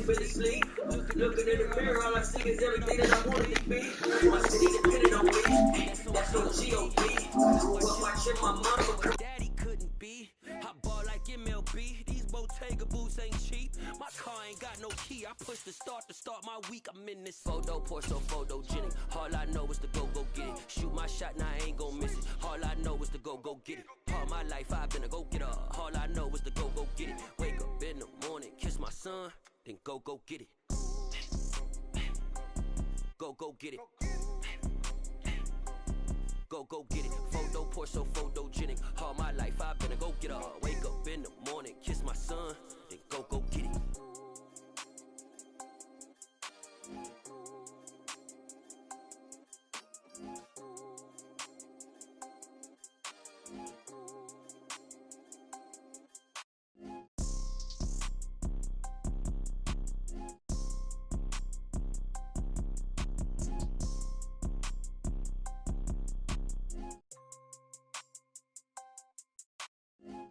ain't really sleep. Looking in the mirror, all I see is everything that I wanted to be. My city depending on me. That's no G.O.D. But watching my mama. Daddy couldn't be. I ball like MLB. These Bottega boots ain't cheap. My car ain't got no key. I push the start to start my week. I'm in this photo, pour so photogenic. All I know is to go get it. Shoot my shot, now I ain't gon' miss it. All I know is to go get it. All my life I've been a go-getter. All I know is to go get it. Wake up in the morning, kiss my son, then go get it. Go get it. Go get it. Photo, pour so photogenic. All my life I've been a go-getter. Wake up in the morning, kiss my son, then go get it.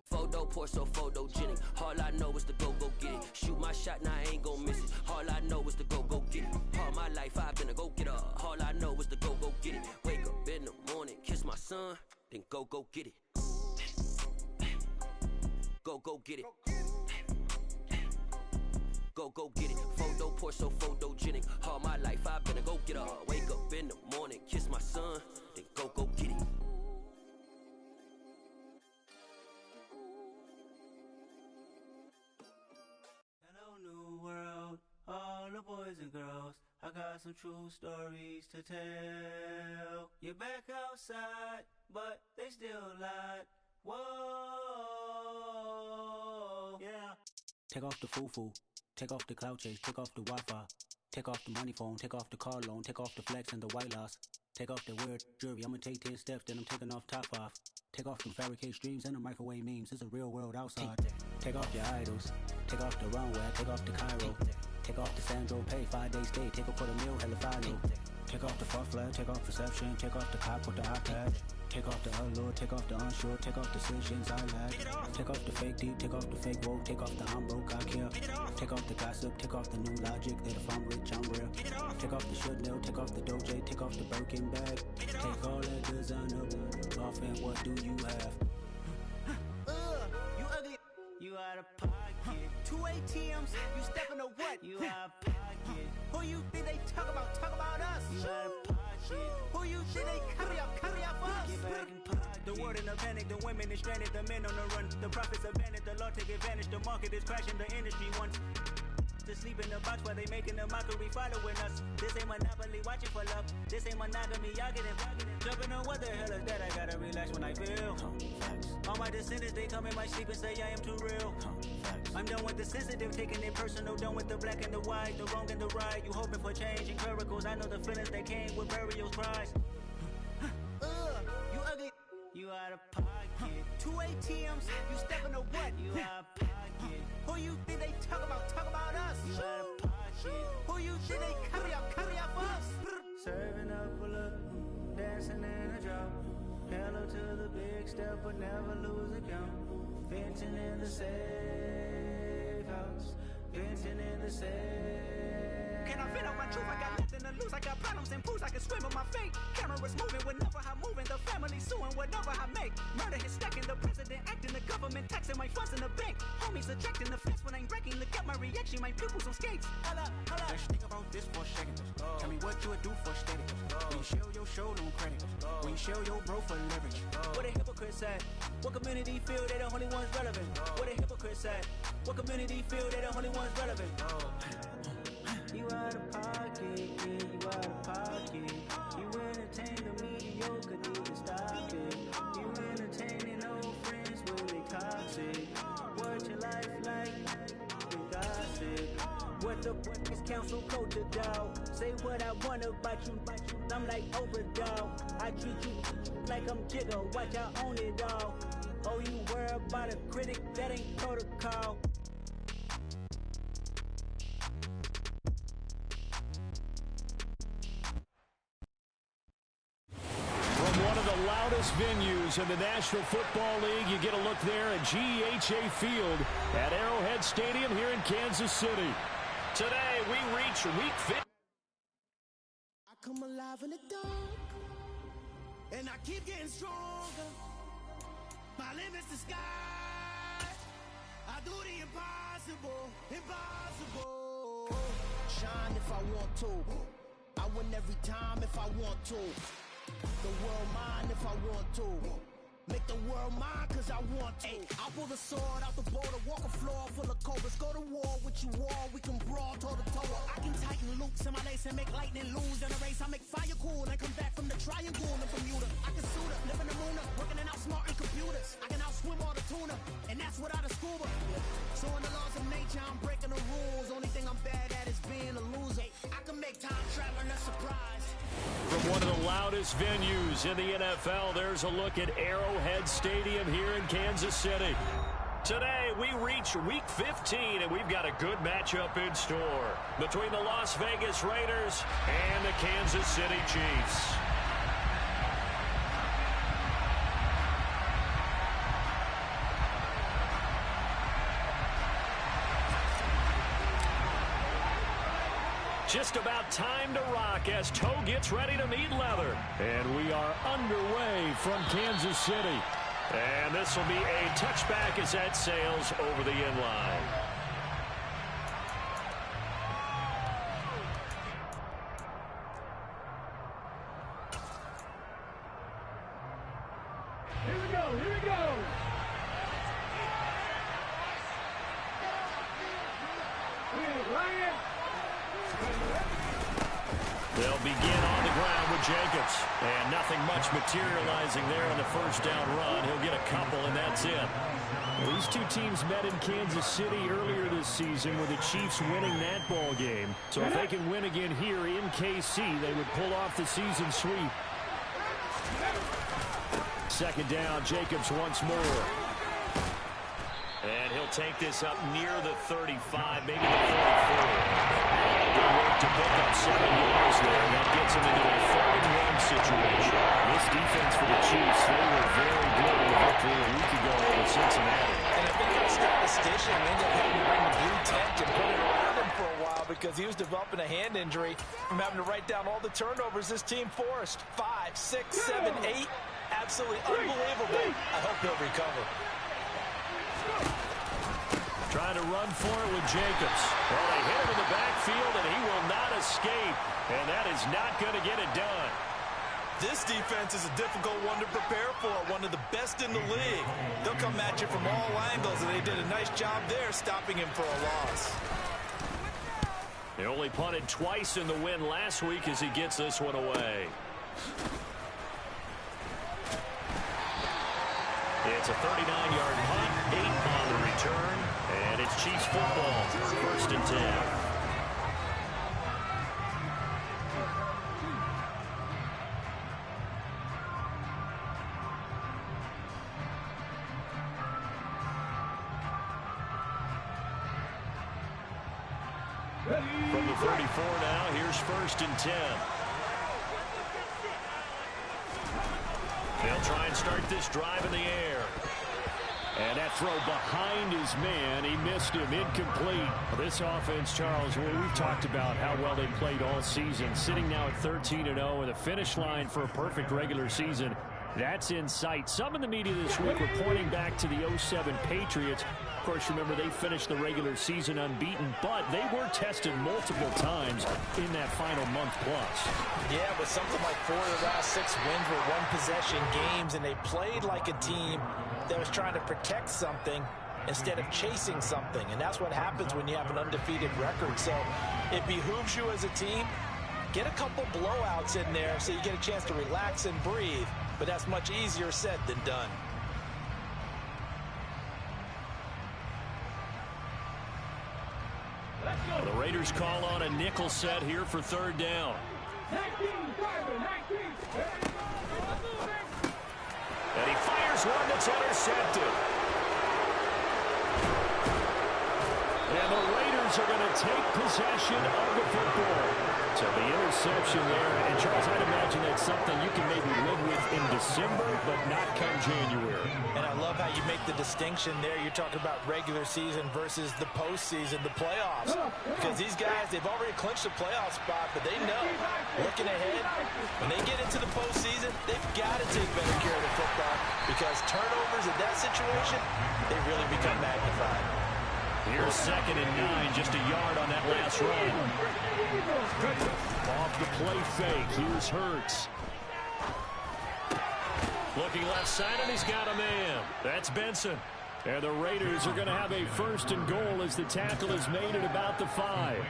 Photo, pour so photogenic. All I know is to go get it. Shoot my shot, now I ain't gon' miss it. All I know is to go get it. All my life I've been a go-getter. All I know is to go get it. Wake up in the morning, kiss my son, then go get it. Go get it. Go get it. Photo, pour so photogenic. All my life I've been a go-getter. Wake up in the morning, kiss my son, then go get it. All the boys and girls, I got some true stories to tell. You're back outside, but they still lied. Whoa, yeah. Take off the foo-foo, take off the cloud chase, take off the Wi-Fi, take off the money phone, take off the car loan, take off the flex and the white loss. Take off the weird jewelry, I'ma take 10 steps, then I'm taking off top 5. Take off them fabricate streams and the microwave memes, it's a real world outside. Take off your idols, take off the runway, take off the Cairo. Take off the Sandro pay, 5 days stay, take a quarter meal, hella final. Take off the fuck flag, take off perception, take off the cop with the iPad. Take off the allure, take off the unsure, take off decisions I lack. Take off the fake deep, take off the fake woke, take off the I'm broke, I care. Take off the gossip, take off the new logic, that if I'm rich, I'm real. Take off the should know, take off the doje, take off the Birkin bag. Take all that designer off and what do you have? You ugly, you out of pocket. 2 ATMs, you stepping to what? You out of pocket. Who you think they talk about us? You out of pocket. Who you think they carry up us? Get back in pocket. The world in a panic, the women is stranded, the men on the run. The profits abandoned, the law take advantage, the market is crashing, the industry wants to sleep in the box while they making a mockery following us. This ain't monopoly, watching for love. This ain't monogamy, y'all getting jumping on what the hell is that? I gotta relax when I feel. All my descendants, they come in my sleep and say I am too real. I'm done with the sensitive, taking it personal. Done with the black and the white, the wrong and the right. You hoping for change and miracles. I know the feelings that came with burial cries. You ugly, you out of pocket. 2 ATMs, you stepping to what? You out of pocket. Who you think they talk about us? You out of pocket. Who you think they carry up us? Serving up a look, dancing in a drop. Hello to the big step, but never lose a count. Venting in the safe house, venting in the safe. Can I vent out my truth? I got nothing to lose. I got problems and pools. I can swim with my fate. Cameras moving whenever I'm moving. The family suing whatever I make. Murder is stacking. The president acting. The government taxing my funds in the bank. Homies subtracting the fence when I'm breaking. Look at my reaction. My pupils on skates. Holla. Let's think about this for a second. Tell me what you would do for status. When you show your show, no credit. When you show your bro for leverage. What a hypocrite said. What community feel they the only ones relevant? What a hypocrite said. What community feel they the only ones relevant? You out of pocket, yeah, you out of pocket. You entertain the mediocre, need to stop it. You entertaining old friends when they toxic. What your life like? You gossip. What the fuck is council culture, dog? Say what I want about you, I'm like overdog. I treat you like I'm Jigga, watch I own it all. Oh, you worry about a critic, that ain't protocol. Venues in the National Football League. You get a look there at GEHA Field at Arrowhead Stadium here in Kansas City. Today, we reach week 50. I come alive in the dark, and I keep getting stronger. My limit's the sky. I do the impossible, impossible. Shine if I want to. I win every time if I want to. The world mine if I want to. Make the world mine cause I want to. I pull the sword out the border, walk a floor full of cobras. Go to war with you all, we can brawl toe to toe. I can tighten loops in my lace and make lightning lose in a race. I make fire cool and come back from the triangle in Bermuda. I can suit up, live in the moon up, working and outsmarting computers. I can outswim all the tuna, and that's without a scuba. So in the laws of nature, I'm breaking the rules. Only thing I'm bad at is being a loser. I can make time traveling a surprise. From one of the loudest venues in the NFL, there's a look at Arrowhead Stadium here in Kansas City. Today, we reach week 15, and we've got a good matchup in store between the Las Vegas Raiders and the Kansas City Chiefs. Just about time to rock as toe gets ready to meet leather. And we are underway from Kansas City. And this will be a touchback as that sails over the inline. Here we go, here we go. Ryan. They'll begin on the ground with Jacobs. And nothing much materializing there on the first down run. He'll get a couple, and that's it. Well, these two teams met in Kansas City earlier this season with the Chiefs winning that ball game. So if they can win again here in KC, they would pull off the season sweep. Second down, Jacobs once more. And he'll take this up near the 35, maybe the 44. Good work to pick up 7 yards there. That gets him into a 4-1 situation. This defense for the Chiefs, they were very good in the victory a week ago over Cincinnati. And if they got a statistician, they ended up having to bring the blue tent and put it around him for a while because he was developing a hand injury from having to write down all the turnovers this team forced. 5, 6, 7, 8. Absolutely unbelievable. I hope he'll recover. Trying to run for it with Jacobs. Well, they hit him in the backfield, and he will not escape. And that is not going to get it done. This defense is a difficult one to prepare for, one of the best in the league. They'll come at you from all angles, and they did a nice job there stopping him for a loss. They only punted twice in the win last week as he gets this one away. It's a 39-yard punt, 8 on the return, and it's Chiefs football, 1st and 10. From the 34 now, here's 1st and 10. They'll try and start this drive in the air. And that throw behind his man, he missed him, incomplete. This offense, Charles, we've talked about how well they played all season, sitting now at 13-0 and a finish line for a perfect regular season. That's in sight. Some in the media this week were pointing back to the 07 Patriots. Of course, remember, they finished the regular season unbeaten, but they were tested multiple times in that final month plus. Yeah, but something like 4 of the last 6 wins were one-possession games, and they played like a team that was trying to protect something instead of chasing something. And that's what happens when you have an undefeated record. So it behooves you as a team, get a couple blowouts in there so you get a chance to relax and breathe. But that's much easier said than done. The Raiders call on a nickel set here for 3rd down. 19, driver, 19. And he fires one that's intercepted. And the Raiders Raiders are going to take possession of the football. So the interception there. And, Charles, I'd imagine that's something you can maybe live with in December, but not come January. And I love how you make the distinction there. You're talking about regular season versus the postseason, the playoffs. Because these guys, they've already clinched the playoff spot, but they know, looking ahead, when they get into the postseason, they've got to take better care of the football because turnovers in that situation, they really become magnified. Here's 2nd and 9, just a yard on that last run. Off the play fake, here's Hurts. Looking left side, and he's got a man. That's Benson. And the Raiders are going to have a 1st and goal as the tackle is made at about the 5.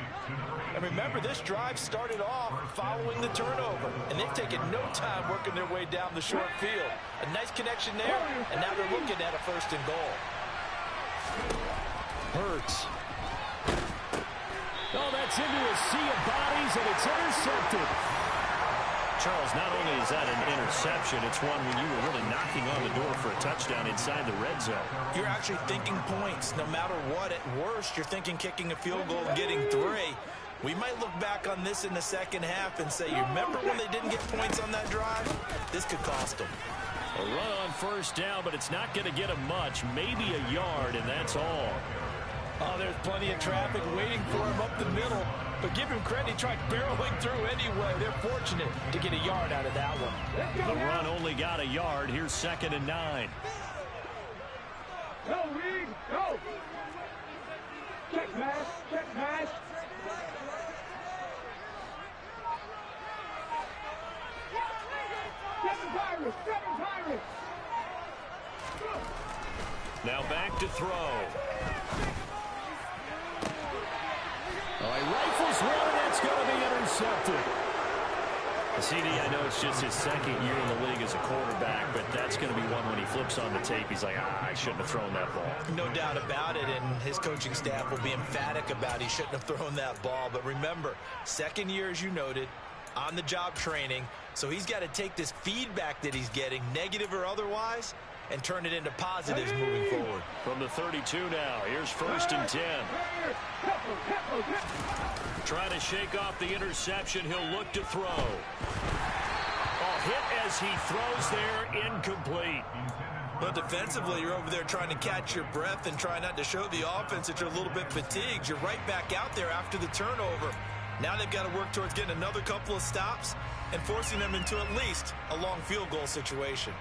And remember, this drive started off following the turnover, and they've taken no time working their way down the short field. A nice connection there, and now they're looking at a 1st and goal. Hurts. Oh, that's into a sea of bodies, and it's intercepted. Charles, not only is that an interception, it's one when you were really knocking on the door for a touchdown inside the red zone. You're actually thinking points. No matter what, at worst, you're thinking kicking a field goal and getting 3. We might look back on this in the second half and say, you remember when they didn't get points on that drive? This could cost them. A run on 1st down, but it's not going to get them much. Maybe a yard, and that's all. Oh, there's plenty of traffic waiting for him up the middle. But give him credit, he tried barreling through anyway. They're fortunate to get a yard out of that one. The run only got a yard. Here's 2nd and 9. Go, Reed, go. Check pass, check pass. Seven Pirates. Now back to throw. Oh, he rifles one, and that's going to be intercepted. CD, I know it's just his 2nd year in the league as a quarterback, but that's going to be one when he flips on the tape. He's like, I shouldn't have thrown that ball. No doubt about it, and his coaching staff will be emphatic about he shouldn't have thrown that ball. But remember, 2nd year, as you noted, on-the-job training, so he's got to take this feedback that he's getting, negative or otherwise, and turn it into positives moving forward. From the 32 now, here's 1st and 10. Trying to shake off the interception. He'll look to throw. Oh, hit as he throws there, incomplete. But defensively, you're over there trying to catch your breath and try not to show the offense that you're a little bit fatigued. You're right back out there after the turnover. Now they've got to work towards getting another couple of stops and forcing them into at least a long field goal situation.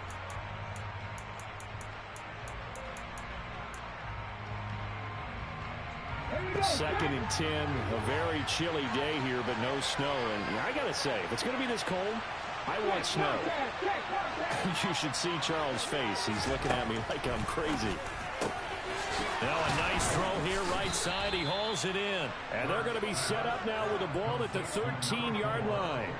Second and 10, a very chilly day here, but no snow. And I got to say, if it's going to be this cold, I want snow. You should see Charles' face. He's looking at me like I'm crazy. Now a nice throw here, right side. He hauls it in. And they're going to be set up now with the ball at the 13-yard line.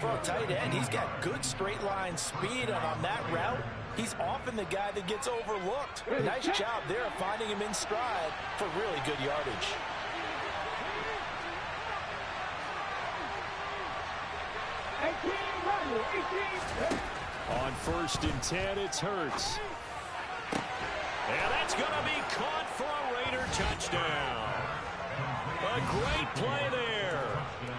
For a tight end, he's got good straight line speed, and on that route, he's often the guy that gets overlooked. Nice job there of finding him in stride for really good yardage. On 1st and 10, it's Hurts. And that's going to be caught for a Raider touchdown. A great play there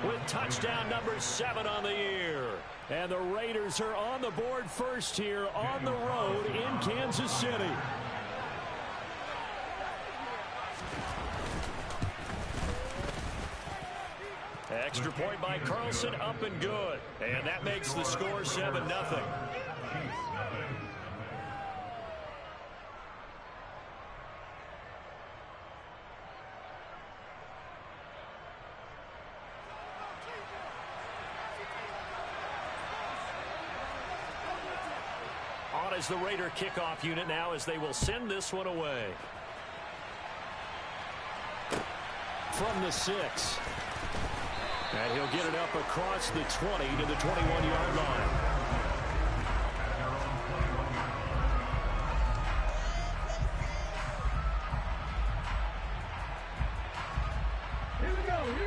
with touchdown number 7 on the year. And the Raiders are on the board first here on the road in Kansas City. Extra point by Carlson, up and good. And that makes the score 7-0. On is the Raider kickoff unit now as they will send this one away. From the 6. And he'll get it up across the 20 to the 21-yard line.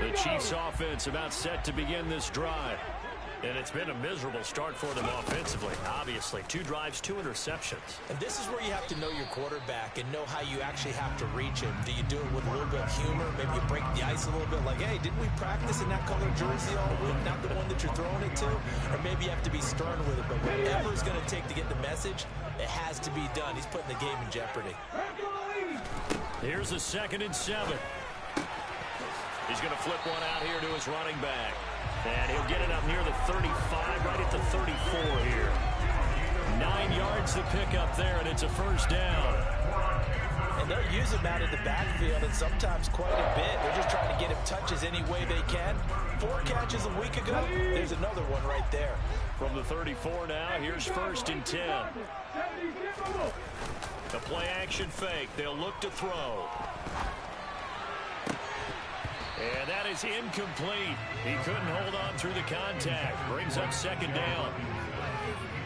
The Chiefs offense about set to begin this drive. And it's been a miserable start for them offensively, obviously. 2 drives, 2 interceptions. And this is where you have to know your quarterback and know how you actually have to reach him. Do you do it with a little bit of humor? Maybe you break the ice a little bit like, hey, didn't we practice in that color jersey all week, not the one that you're throwing it to? Or maybe you have to be stern with it. But whatever it's going to take to get the message, it has to be done. He's putting the game in jeopardy. Here's a 2nd and 7. He's going to flip one out here to his running back. And he'll get it up near the 35, right at the 34 here. 9 yards to pick up there, and it's a 1st down. And they'll use him out of the backfield, and sometimes quite a bit. They're just trying to get him touches any way they can. 4 catches a week ago. There's another one right there. From the 34 now, here's 1st and 10. The play action fake. They'll look to throw. And that is incomplete. He couldn't hold on through the contact. Brings up 2nd down.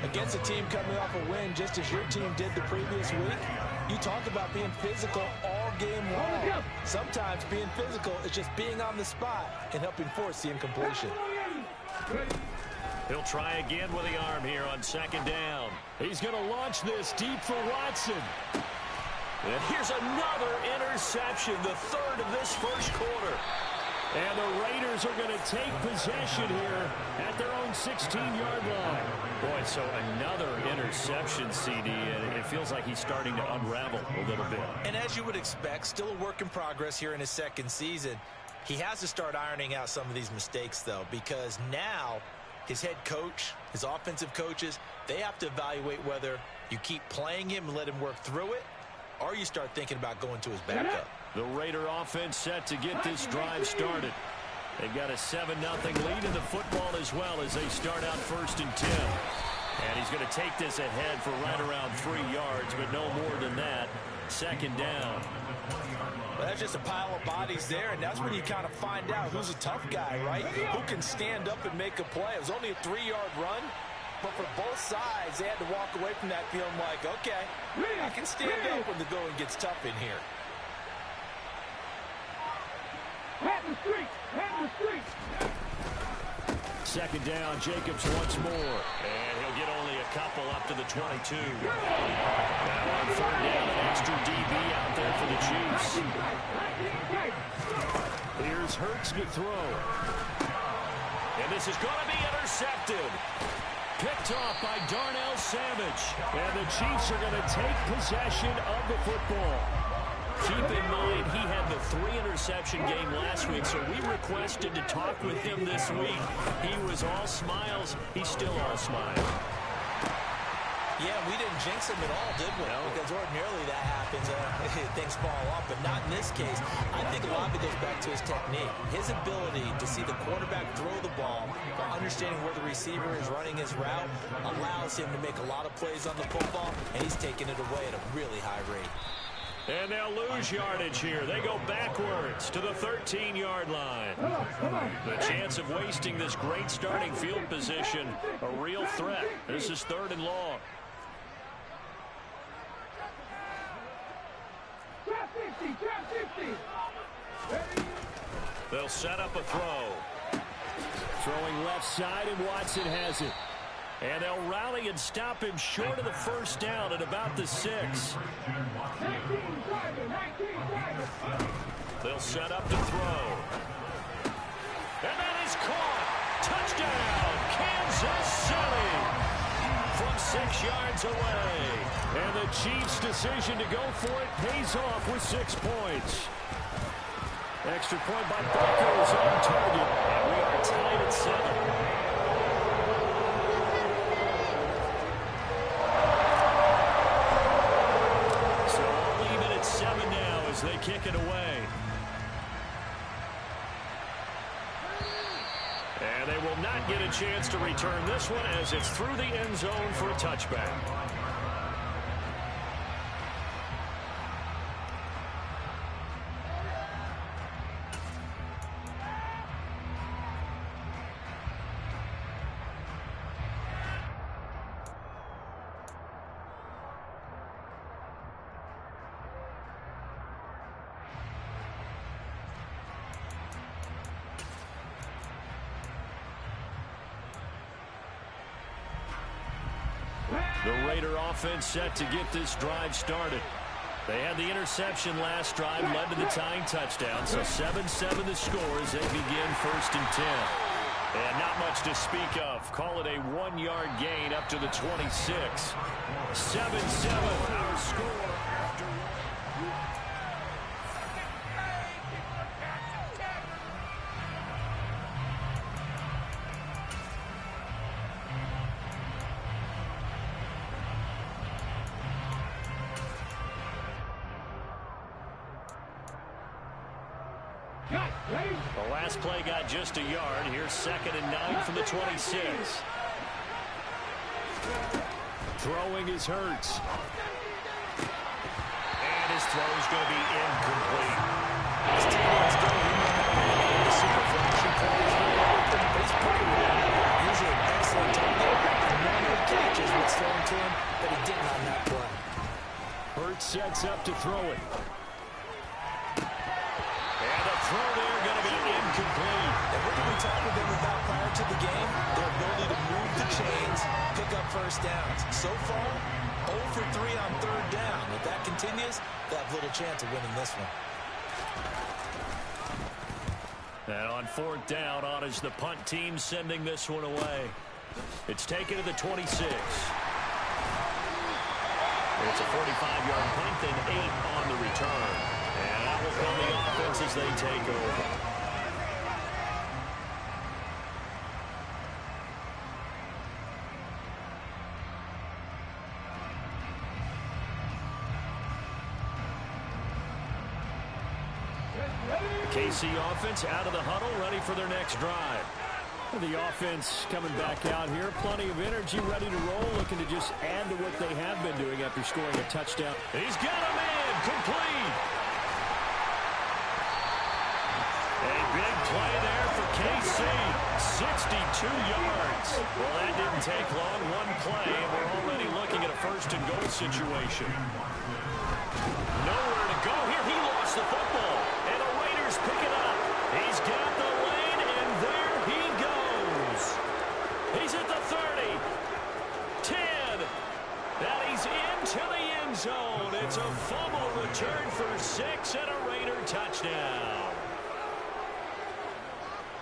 Against a team coming off a win, just as your team did the previous week, you talk about being physical all game long. Sometimes being physical is just being on the spot and helping force the incompletion. He'll try again with the arm here on 2nd down. He's going to launch this deep for Watson. And here's another interception, the 3rd of this 1st quarter. And the Raiders are going to take possession here at their own 16-yard line. Boy, so another interception, CD, and it feels like he's starting to unravel a little bit. And as you would expect, still a work in progress here in his 2nd season. He has to start ironing out some of these mistakes, though, because now his head coach, his offensive coaches, they have to evaluate whether you keep playing him and let him work through it, or you start thinking about going to his backup. The Raider offense set to get this drive started. They've got a 7-0 lead in the football as well as they start out 1st and 10. And he's going to take this ahead for right around 3 yards, but no more than that. 2nd down. Well, that's just a pile of bodies there, and that's when you kind of find out who's a tough guy, right? Who can stand up and make a play. It was only a 3-yard run. But for both sides, they had to walk away from that feeling like, okay, I can stand up when the going gets tough in here. Head in the street! Head in the street! 2nd down, Jacobs once more. And he'll get only a couple up to the 22. Now on 3rd down, an extra DB out there for the Chiefs. Here's Hurts to throw. And this is going to be intercepted. Picked off by Darnell Savage. And the Chiefs are going to take possession of the football. Keep in mind, he had the 3-interception game last week, so we requested to talk with him this week. He was all smiles. He's still all smiles. Yeah, we didn't jinx him at all, did we? No. Because ordinarily that happens, things fall off, but not in this case. I think a lot of it goes back to his technique. His ability to see the quarterback throw the ball while understanding where the receiver is running his route allows him to make a lot of plays on the football, and he's taking it away at a really high rate. And they'll lose yardage here. They go backwards to the 13-yard line. The chance of wasting this great starting field position, a real threat. This is 3rd and long. They'll set up a throw. Throwing left side, and Watson has it. And they'll rally and stop him short of the 1st down at about the 6. They'll set up to throw. And that is caught. Touchdown, Kansas City. From 6 yards away. And the Chiefs' decision to go for it pays off with 6 points. Extra point by Baker is on target. And we are tied at 7. They kick it away. And they will not get a chance to return this one as it's through the end zone for a touchback. The Raider offense set to get this drive started. They had the interception last drive, led to the tying touchdown. So 7-7 the score as they begin 1st and 10. And not much to speak of. Call it a 1-yard gain up to the 26. 7-7 our score after the last play got just a yard. Here's 2nd and 9 from the 26. Throwing is Hurts. And his throw is going to be incomplete. His teammates go. He might not be the super flashy plays, but he's pretty well. Usually an excellent target. And normally catches what's thrown to him, but he didn't on that play. Hurts sets up to throw it. And the throw there going to be incomplete. And what did we talk with them about prior to the game? Their ability to move the chains, pick up first downs. So far, 0 for 3 on 3rd down. If that continues, they have little chance of winning this one. And on 4th down, on is the punt team sending this one away. It's taken to the 26. It's a 45-yard punt, then 8 on the return. And that will come the offense as they take over. KC offense out of the huddle, ready for their next drive. The offense coming back out here. Plenty of energy, ready to roll, looking to just add to what they have been doing after scoring a touchdown. He's got him in, complete. A big play there for KC, 62 yards. Well, that didn't take long, one play, and we're already looking at a 1st and goal situation. Nowhere to go here. He lost the football, and the Raiders pick it up. He's got the lane, and there he goes. He's at the 30, 10, and he's into the end zone. It's a fumble return for 6 and a Raider touchdown.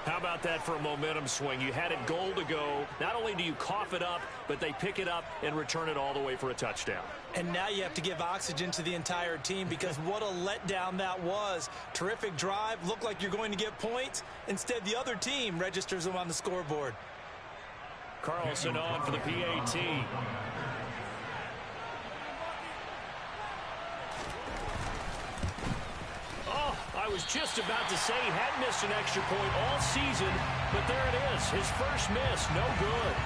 How about that for a momentum swing? You had it goal to go. Not only do you cough it up, but they pick it up and return it all the way for a touchdown. And now you have to give oxygen to the entire team because what a letdown that was. Terrific drive. Looked like you're going to get points. Instead, the other team registers them on the scoreboard. Carlson on for the PAT. I was just about to say he hadn't missed an extra point all season, but there it is. His first miss, no good.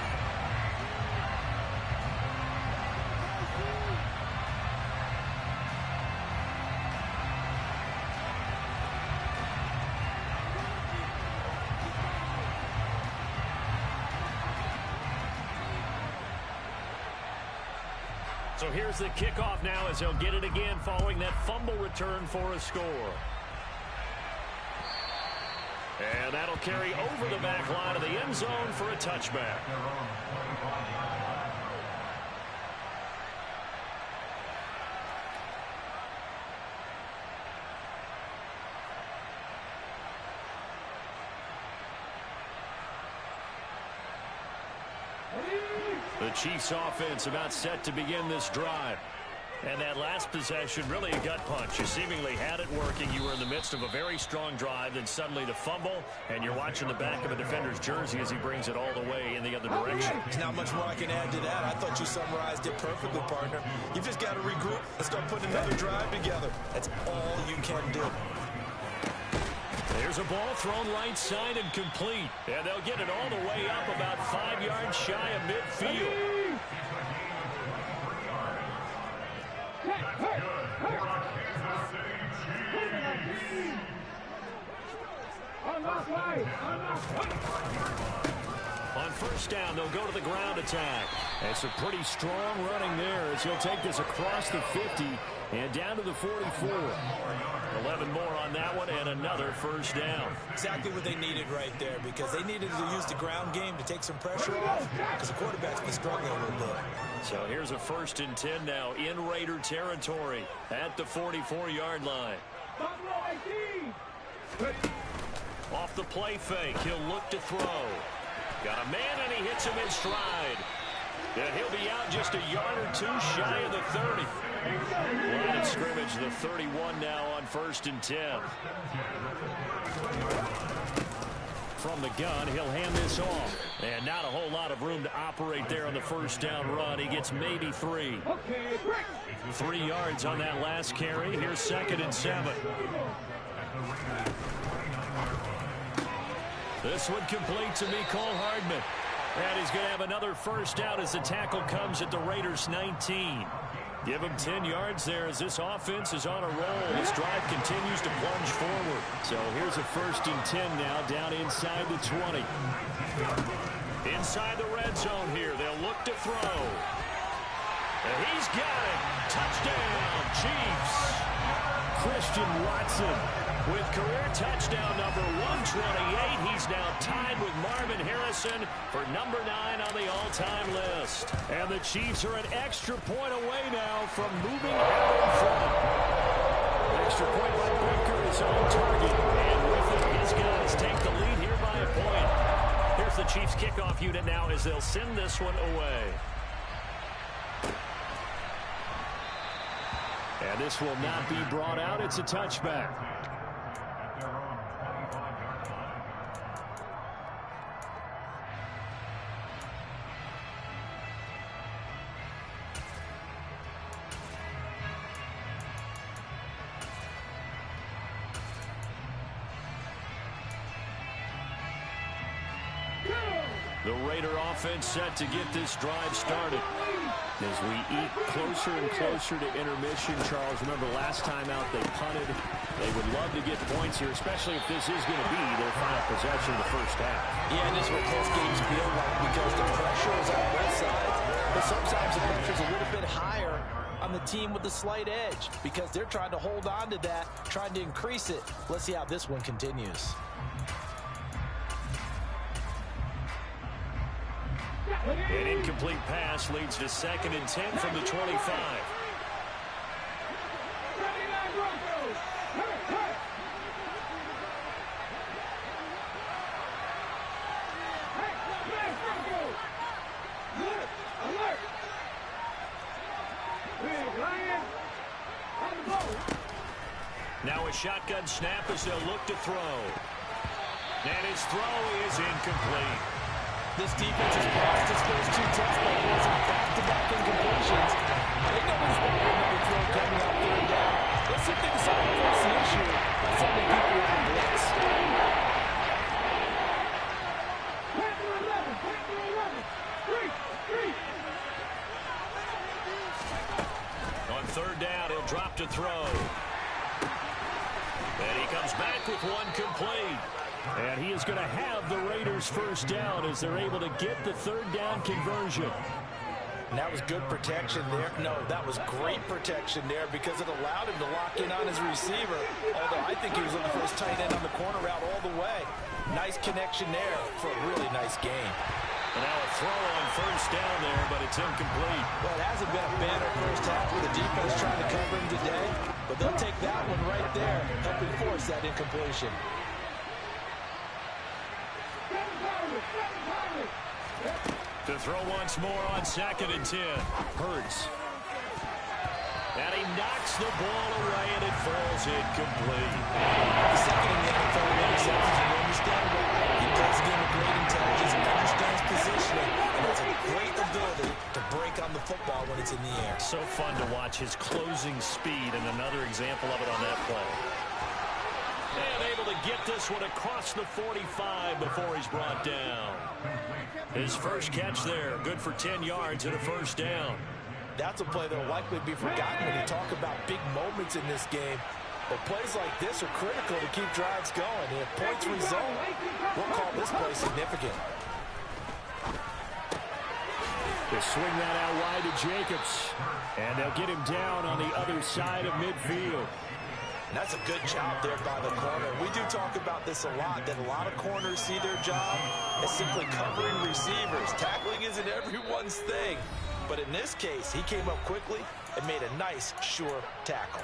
So here's the kickoff now as he'll get it again following that fumble return for a score. And that'll carry over the back line of the end zone for a touchback. The Chiefs offense about set to begin this drive. And that last possession, really a gut punch. You seemingly had it working. You were in the midst of a very strong drive, then suddenly the fumble, and you're watching the back of a defender's jersey as he brings it all the way in the other direction. There's not much more I can add to that. I thought you summarized it perfectly, partner. You've just got to regroup and start putting another drive together. That's all you can do. There's a ball thrown right side and complete. And they'll get it all the way up about 5 yards shy of midfield. On 1st down, they'll go to the ground attack. It's a pretty strong running there as he'll take this across the 50 And down to the 44. 11 more on that one and another first down. Exactly what they needed right there, because they needed to use the ground game to take some pressure off, because the quarterback's been struggling a little bit. So here's a 1st and 10 now in Raider territory at the 44-yard line. Off the play fake, he'll look to throw. Got a man, and he hits him in stride. And he'll be out just a yard or two shy of the 30. Line of scrimmage, the 31 now on 1st and 10. From the gun, he'll hand this off. And not a whole lot of room to operate there on the first down run. He gets maybe 3. 3 yards on that last carry. Here's 2nd and 7. This one complete to Mecole Hardman. And he's going to have another first down as the tackle comes at the Raiders' 19. Give him 10 yards there as this offense is on a roll. This drive continues to plunge forward. So here's a 1st and 10 now down inside the 20. Inside the red zone here. They'll look to throw. And he's got it. Touchdown, Chiefs. Christian Watson with career touchdown number 128. He's now tied with Marvin Harrison for number 9 on the all-time list. And the Chiefs are an extra point away now from moving out in front. Extra point by Baker is on target. And with it, his guys take the lead here by a point. Here's the Chiefs kickoff unit now as they'll send this one away. And this will not be brought out. It's a touchback. The Raider offense set to get this drive started. As we eat closer and closer to intermission, Charles, remember last time out they punted. They would love to get points here, especially if this is going to be their final possession of the first half. Yeah, and this is what close games feel like, because the pressure is on both sides. But sometimes the pressure is a little bit higher on the team with the slight edge, because they're trying to hold on to that, trying to increase it. Let's see how this one continues. An incomplete pass leads to 2nd and 10 from the 25. Now a shotgun snap as they'll look to throw. And his throw is incomplete. This defense has lost its first 2 touchdowns and back-to-back incompletions. They know he's going to make a throw coming out 3rd down. Let's see if they decide to force the issue by sending people on blitz. On 3rd down, he'll drop to throw. And he comes back with one complete. And he is going to have the Raiders' first down as they're able to get the 3rd down conversion. And that was good protection there. No, that was great protection there, because it allowed him to lock in on his receiver. Although I think he was looking for his tight end on the corner route all the way. Nice connection there for a really nice game. And now a throw on 1st down there, but it's incomplete. Well, it hasn't been a banner first half with the defense trying to cover him today. But they'll take that one right there, helping force that incompletion. To throw once more on 2nd and 10. Hurts. And he knocks the ball away, and it falls incomplete. The second in the NFL interceptions, and you understand why. He plays a game of great intelligence and understands positioning, and has a great ability to break on the football when it's in the air. So fun to watch his closing speed, and another example of it on that play. And able to get this one across the 45 before he's brought down. His first catch there, good for 10 yards and a first down. That's a play that will likely be forgotten when you talk about big moments in this game. But plays like this are critical to keep drives going. And if points result, we'll call this play significant. They swing that out wide to Jacobs. And they'll get him down on the other side of midfield. And that's a good job there by the corner. We do talk about this a lot, that a lot of corners see their job as simply covering receivers. Tackling isn't everyone's thing. But in this case, he came up quickly and made a nice, sure tackle.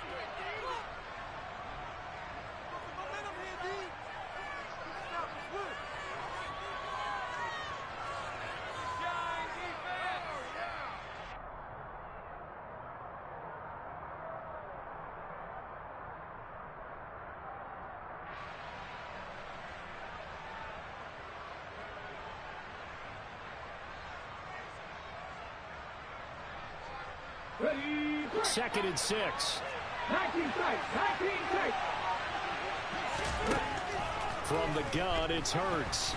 Second and 6. 19 tight. 19 tight. From the gun, it's Hurts.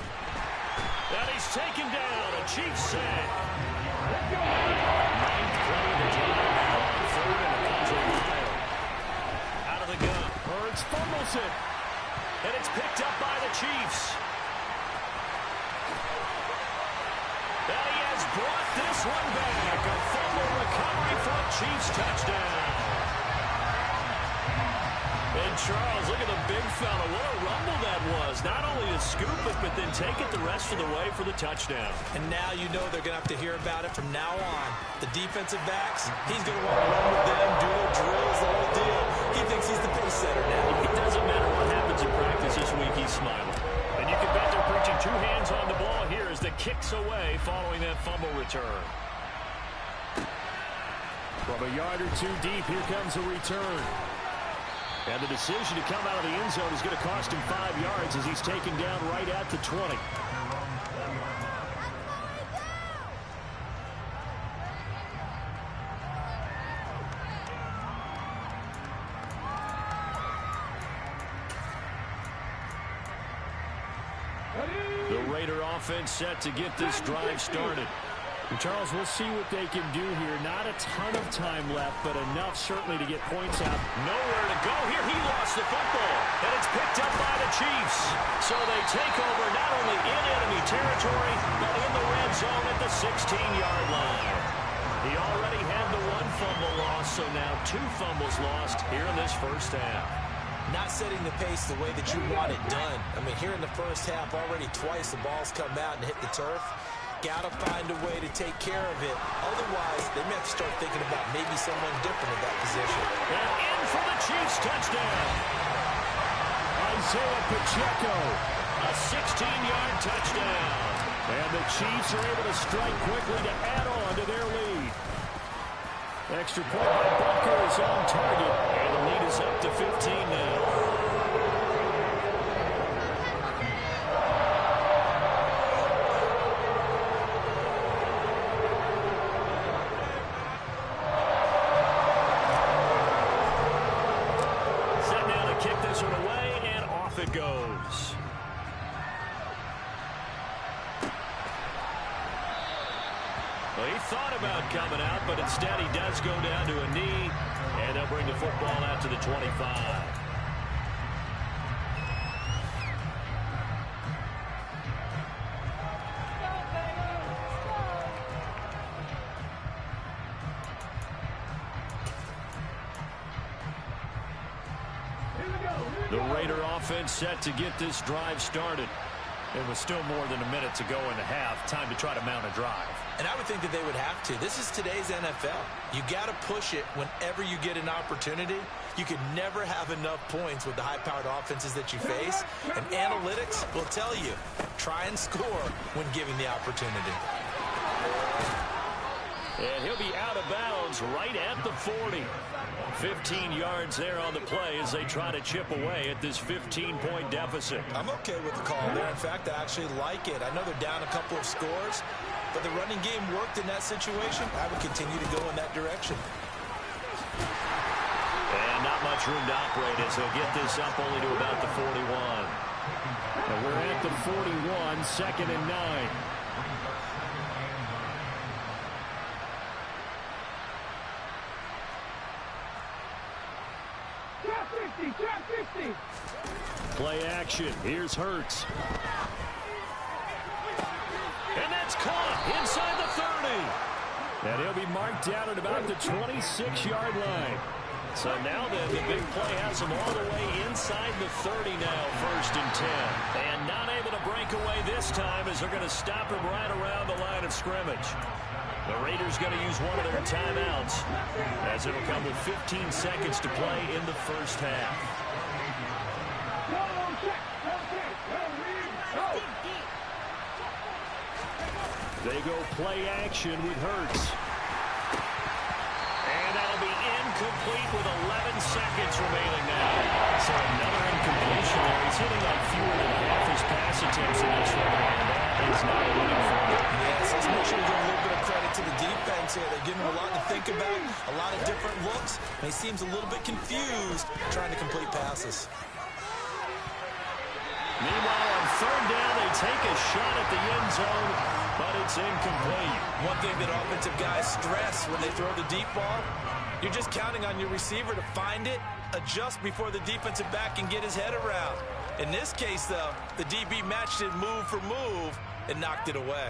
And he's taken down. A Chiefs sack. Ninth play of the drive now. Third and a country mile. Out of the gun. Hurts fumbles it. And it's picked up by the Chiefs. And he has brought this one back. A fumble recovery for a Chiefs touchdown. And Charles, look at the big fella. What a rumble that was. Not only to scoop it, but then take it the rest of the way for the touchdown. And now you know they're going to have to hear about it from now on. The defensive backs, he's going to want to run with them, do their drills, the whole deal. He thinks he's the pace setter now. It doesn't matter what happens in practice this week, he's smiling. And you can bet they're preaching two hands on the ball here as the kick's away following that fumble return. From a yard or two deep, here comes a return. And the decision to come out of the end zone is going to cost him 5 yards as he's taken down right at the 20. The Raider offense set to get this drive started. And Charles, we'll see what they can do here. Not a ton of time left, but enough certainly to get points out. Nowhere to go here. He lost the football, and it's picked up by the Chiefs. So they take over not only in enemy territory, but in the red zone at the 16-yard line. He already had the one fumble loss, so now 2 fumbles lost here in this first half. Not setting the pace the way that you want it done. I mean, here in the first half, already twice the ball's come out and hit the turf. Got to find a way to take care of it. Otherwise, they may have to start thinking about maybe someone different in that position. And in for the Chiefs touchdown. Isaiah Pacheco, a 16-yard touchdown. And the Chiefs are able to strike quickly to add on to their lead. Extra point by Butker is on target. And the lead is up to 15 now. Goes. Well, he thought about coming out, but instead he does go down to a knee, and they'll bring the football out to the 25. The Raider offense set to get this drive started. It was still more than a minute to go in the half. Time to try to mount a drive. And I would think that they would have to. This is today's NFL. You got to push it whenever you get an opportunity. You can never have enough points with the high-powered offenses that you face. And analytics will tell you, try and score when given the opportunity. And he'll be out of bounds right at the 40. 15 yards there on the play as they try to chip away at this 15-point deficit. I'm okay with the call there. In fact, I actually like it. I know they're down a couple of scores, but the running game worked in that situation. I would continue to go in that direction. And not much room to operate as they'll get this up only to about the 41. And we're at the 41, 2nd and 9. Play action. Here's Hurts. And that's caught inside the 30. And he'll be marked down at about the 26-yard line. So now the big play has him all the way inside the 30 now, 1st and 10. And not able to break away this time as they're going to stop him right around the line of scrimmage. The Raiders going to use one of their timeouts as it'll come with 15 seconds to play in the first half. They go play action with Hurts. And that'll be incomplete with 11 seconds remaining now. So another incompletion there. He's hitting on fewer than half his pass attempts in this one. And that is not a winning formula. Yes, let's make sure we give a little bit of credit to the defense here. They're giving him a lot to think about, a lot of different looks. And he seems a little bit confused trying to complete passes. Meanwhile, on 3rd down, they take a shot at the end zone, but it's incomplete. One thing that offensive guys stress when they throw the deep ball, you're just counting on your receiver to find it, adjust before the defensive back can get his head around. In this case, though, the DB matched it move for move and knocked it away.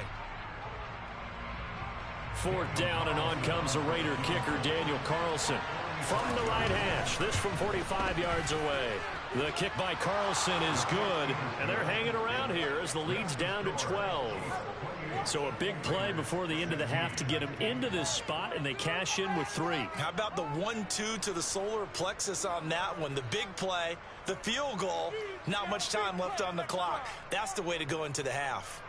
4th down, and on comes the Raider kicker, Daniel Carlson. From the right hash, this from 45 yards away. The kick by Carlson is good, and they're hanging around here as the lead's down to 12. So a big play before the end of the half to get him into this spot, and they cash in with 3. How about the 1-2 to the solar plexus on that one? The big play, the field goal, not much time left on the clock. That's the way to go into the half.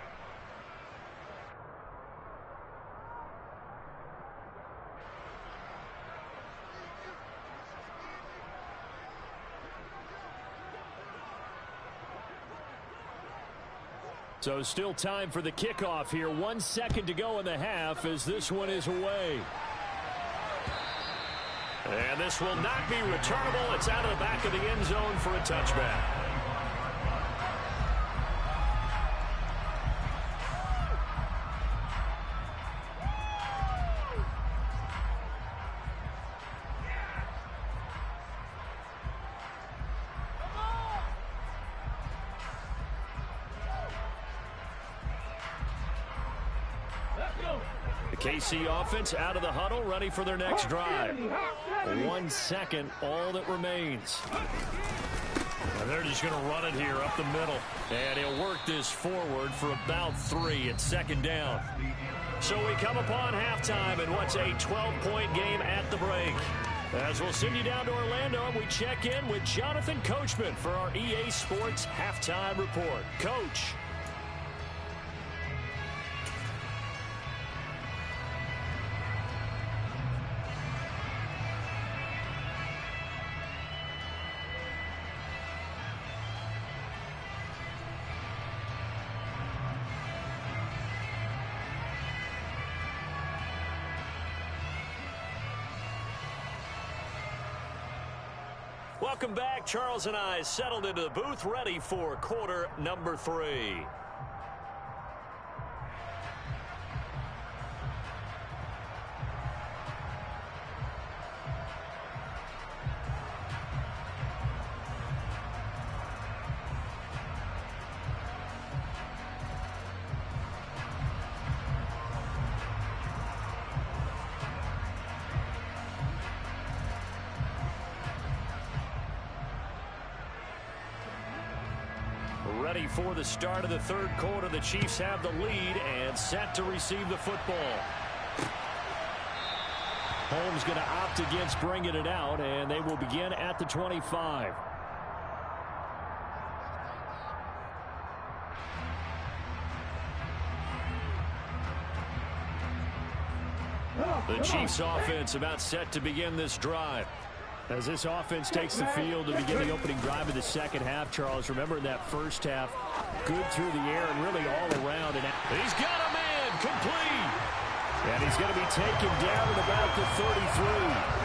So still time for the kickoff here. 1 second to go in the half as this one is away. And this will not be returnable. It's out of the back of the end zone for a touchback. KC offense out of the huddle, ready for their next drive. 1 second, all that remains. And they're just going to run it here up the middle. And he'll work this forward for about 3 at 2nd down. So we come upon halftime in what's a 12-point game at the break. As we'll send you down to Orlando, and we check in with Jonathan Coachman for our EA Sports Halftime Report. Coach. Welcome back. Charles and I settled into the booth, ready for quarter number 3. Ready for the start of the 3rd quarter. The Chiefs have the lead and set to receive the football. Holmes going to opt against bringing it out, and they will begin at the 25. The Chiefs offense about set to begin this drive. As this offense takes the field to begin the opening drive of the second half, Charles, remember in that first half, good through the air and really all around. And he's got a man complete. And he's going to be taken down at about the 33.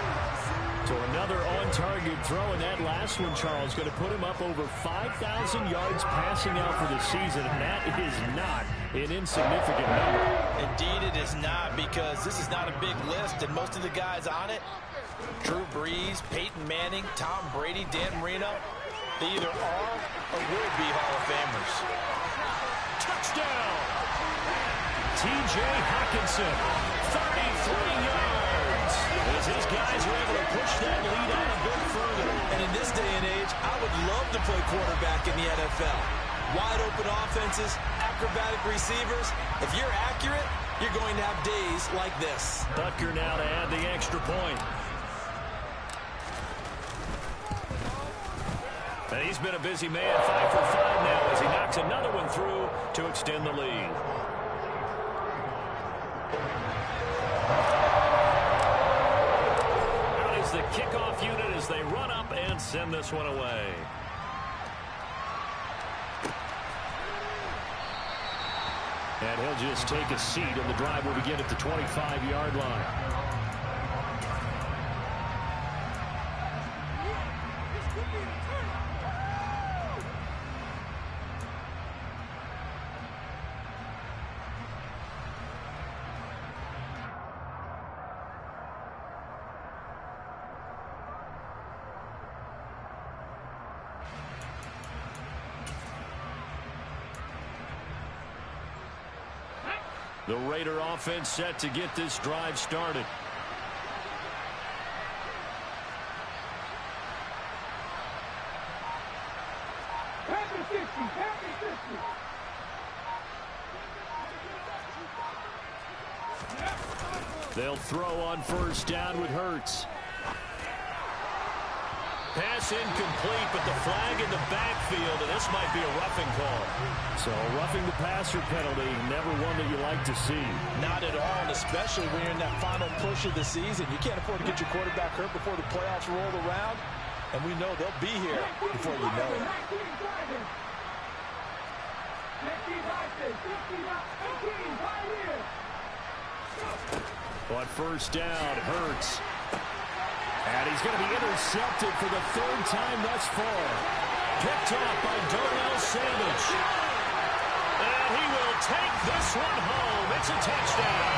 So another on-target throw, and that last one, Charles, going to put him up over 5,000 yards passing out for the season, and that is not an insignificant number. Indeed it is not, because this is not a big list, and most of the guys on it, Drew Brees, Peyton Manning, Tom Brady, Dan Marino, they either are or will be Hall of Famers. Touchdown! T.J. Hockenson yards. As his guys are able to push that lead out a bit further. And in this day and age, I would love to play quarterback in the NFL. Wide open offenses, acrobatic receivers. If you're accurate, you're going to have days like this. Butker now to add the extra point. And he's been a busy man, 5 for 5 now as he knocks another one through to extend the lead. Out is the kickoff unit as they run up and send this one away. And he'll just take a seat, and the drive will begin at the 25-yard line. The Raider offense set to get this drive started. They'll throw on first down with Hurts. Pass incomplete, but the flag in the backfield, and this might be a roughing call. So roughing the passer penalty, never one that you like to see. Not at all, and especially when you're in that final push of the season. You can't afford to get your quarterback hurt before the playoffs roll around, and we know they'll be here before you know it. On first down, Hurts. And he's going to be intercepted for the third time thus far. Picked off by Darnell Savage. And he will take this one home. It's a touchdown.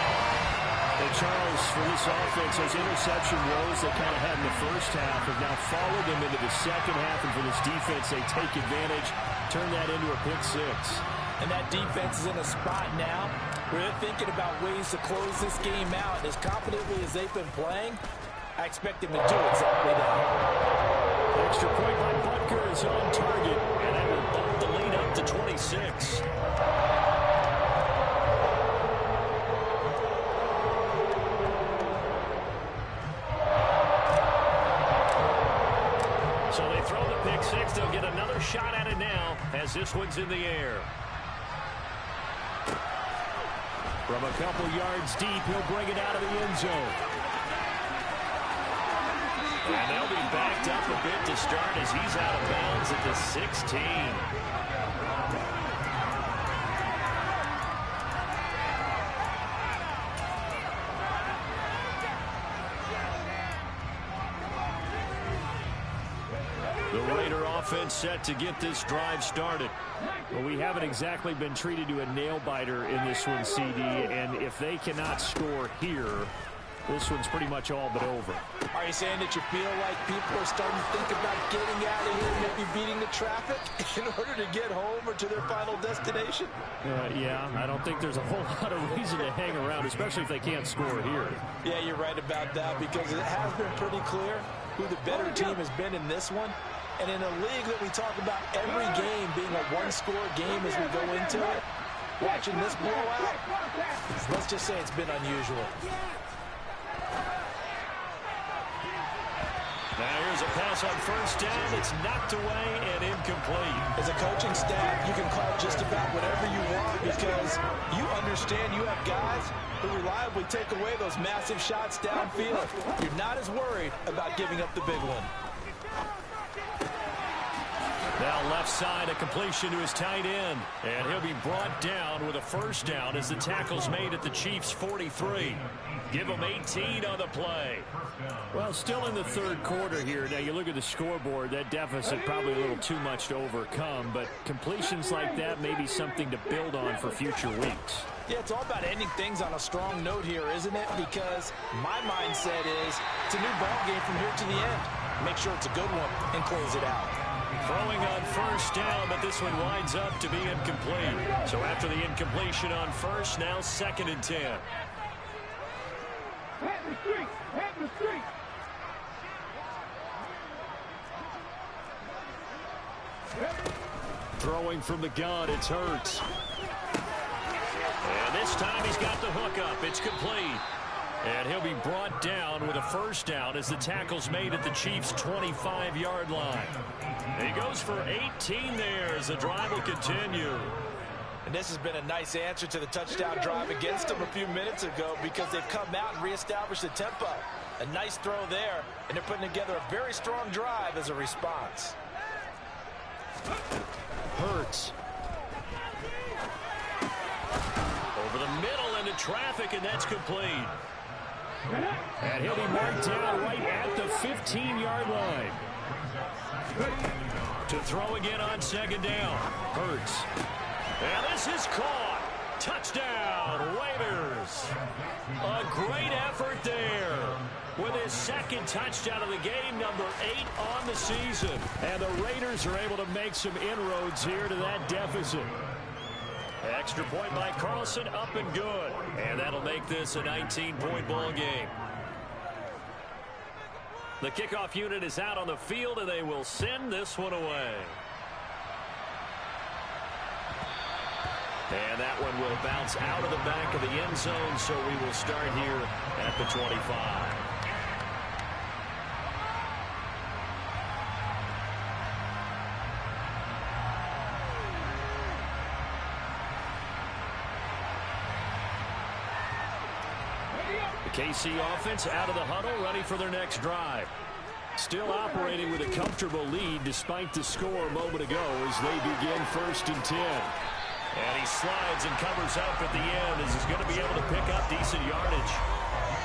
And Charles, for this offense, those interception woes they kind of had in the first half have now followed them into the second half. And for this defense, they take advantage, turn that into a pick six. And that defense is in a spot now where they're thinking about ways to close this game out. And as confidently as they've been playing, I expect him to do exactly that. Extra point by Butker is on target, and that will bump the lead up to 26. So they throw the pick six. They'll get another shot at it now as this one's in the air. From a couple yards deep, he'll bring it out of the end zone. And they'll be backed up a bit to start as he's out of bounds at the 16. The Raider offense set to get this drive started. Well, we haven't exactly been treated to a nail-biter in this one, CD, and if they cannot score here, this one's pretty much all but over. Are you saying that you feel like people are starting to think about getting out of here, maybe beating the traffic in order to get home or to their final destination? Yeah, I don't think there's a whole lot of reason to hang around, especially if they can't score here. Yeah, you're right about that because it has been pretty clear who the better team has been in this one. And in a league that we talk about every game being a one-score game as we go into it, watching this blowout, let's just say it's been unusual. Now here's a pass on first down. It's knocked away and incomplete. As a coaching staff, you can call just about whatever you want because you understand you have guys who reliably take away those massive shots downfield. You're not as worried about giving up the big one. Now left side, a completion to his tight end. And he'll be brought down with a first down as the tackle's made at the Chiefs' 43. Give them 18 on the play. Well, still in the third quarter here. Now, you look at the scoreboard, that deficit probably a little too much to overcome, but completions like that may be something to build on for future weeks. Yeah, it's all about ending things on a strong note here, isn't it? Because my mindset is it's a new ball game from here to the end. Make sure it's a good one and close it out. Throwing on first down, but this one winds up to be incomplete. So after the incompletion on first, now 2nd and 10. Head the street. Head the street. Throwing from the gun, it's Hurts. And this time he's got the hook up. It's complete. And he'll be brought down with a first down as the tackle's made at the Chiefs' 25-yard line. He goes for 18 there as the drive will continue. And this has been a nice answer to the touchdown drive against them a few minutes ago because they've come out and reestablished the tempo. A nice throw there, and they're putting together a very strong drive as a response. Hurts. Over the middle into traffic, and that's complete. And he'll be marked down right at the 15-yard line. To throw again on second down. Hurts. And this is caught. Touchdown, Raiders. A great effort there. With his second touchdown of the game, number 8 on the season. And the Raiders are able to make some inroads here to that deficit. Extra point by Carlson, up and good. And that'll make this a 19-point ball game. The kickoff unit is out on the field, and they will send this one away. And that one will bounce out of the back of the end zone, so we will start here at the 25. The KC offense out of the huddle, ready for their next drive. Still operating with a comfortable lead despite the score a moment ago as they begin 1st and 10. And he slides and covers up at the end as he's going to be able to pick up decent yardage.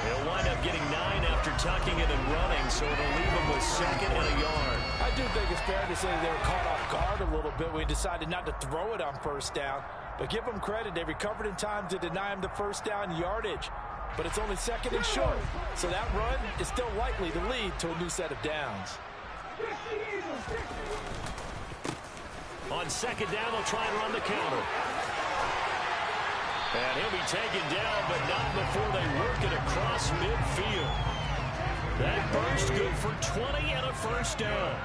He'll wind up getting 9 after tucking it and running, so it'll leave him with 2nd and a yard. I do think it's fair to say they were caught off guard a little bit when he decided not to throw it on first down. But give them credit, they recovered in time to deny him the first down yardage. But it's only 2nd and short, so that run is still likely to lead to a new set of downs. On 2nd down, they'll try and run the counter. And he'll be taken down, but not before they work it across midfield. That burst good for 20 and a first down.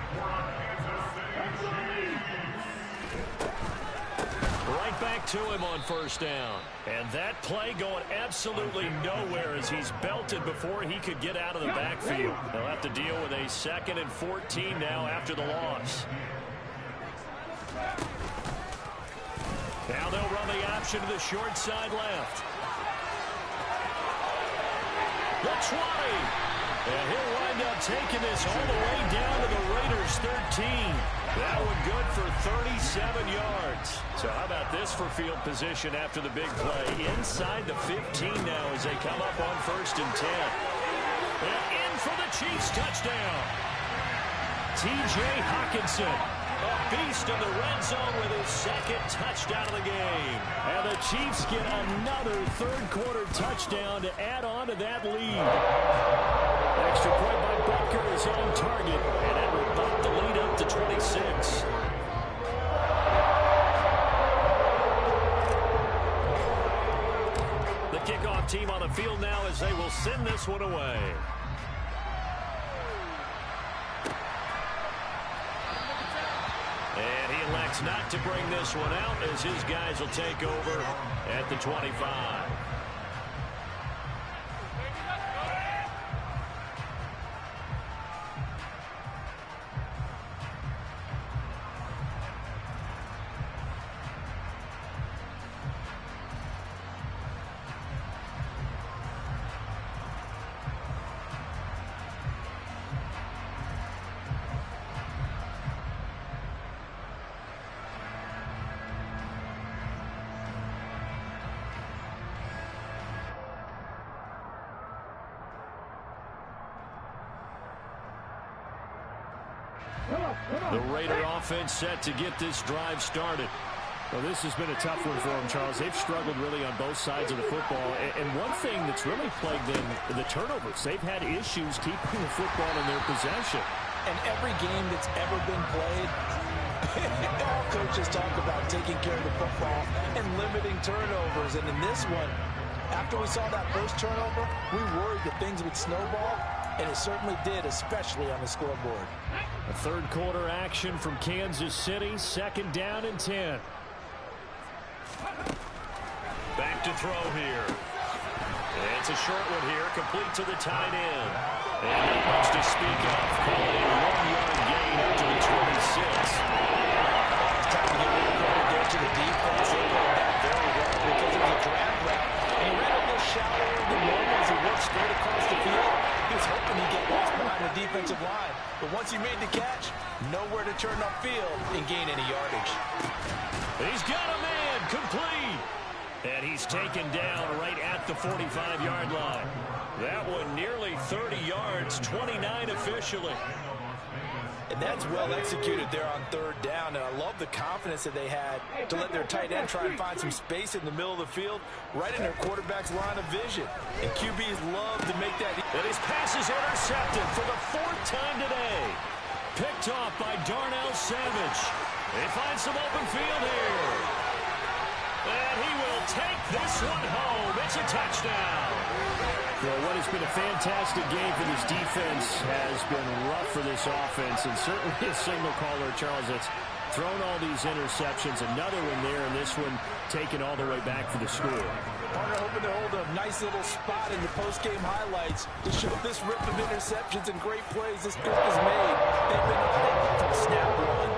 Right back to him on first down. And that play going absolutely nowhere as he's belted before he could get out of the backfield. They'll have to deal with a 2nd and 14 now after the loss. Now they'll run the option to the short side left. The 20. And he'll wind up taking this all the way down to the Raiders' 13. That one good for 37 yards. So how about this for field position after the big play? Inside the 15 now as they come up on 1st and 10. And in for the Chiefs touchdown. T.J. Hockenson. A beast in the red zone with his 2nd touchdown of the game. And the Chiefs get another 3rd quarter touchdown to add on to that lead. Extra point by Butker is on target, and that will bump the lead up to 26. The kickoff team on the field now as they will send this one away. And he elects not to bring this one out as his guys will take over at the 25. The Raider offense set to get this drive started. Well, this has been a tough one for them, Charles. They've struggled really on both sides of the football. And one thing that's really plagued them, the turnovers. They've had issues keeping the football in their possession. And every game that's ever been played, all coaches talk about taking care of the football and limiting turnovers. And in this one, After we saw that first turnover, we worried that things would snowball, and it certainly did, especially on the scoreboard. A third quarter action from Kansas City, 2nd down and 10. Back to throw here. It's a short one here, complete to the tight end. And not much to speak of. Call it a 1-yard gain up to the 26. It's time to give a little credit there to the defense. They played that very well because it was a drag route. And he ran a little shallower than normal as he worked straight across the field. He was hoping he'd get lost behind the defensive line. But once he made the catch, nowhere to turn upfield and gain any yardage. He's got a man, complete. And he's taken down right at the 45-yard line. That one nearly 30 yards, 29 officially. And that's well executed there on 3rd down. And I love the confidence that they had to let their tight end try and find some space in the middle of the field, right in their quarterback's line of vision. And QBs love to make that. And his pass is intercepted for the 4th time today. Picked off by Darnell Savage. They find some open field here. And he will take this one home. It's a touchdown. Well, what has been a fantastic game for this defense has been rough for this offense, and certainly a signal caller, Charles, that's thrown all these interceptions. Another one there, and this one taken all the way back for the score. Partner hoping to hold a nice little spot in the post-game highlights to show this rip of interceptions and great plays this group has made. They've been from snap one.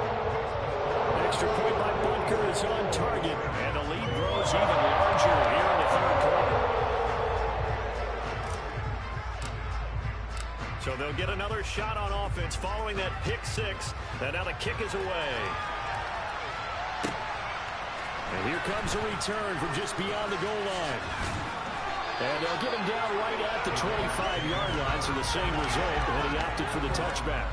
Extra point by Bunker is on target, and the lead grows even larger here in the 3rd quarter. So they'll get another shot on offense following that pick 6, and now the kick is away. And here comes a return from just beyond the goal line. And they'll get him down right at the 25-yard line, so the same result, and he opted for the touchback.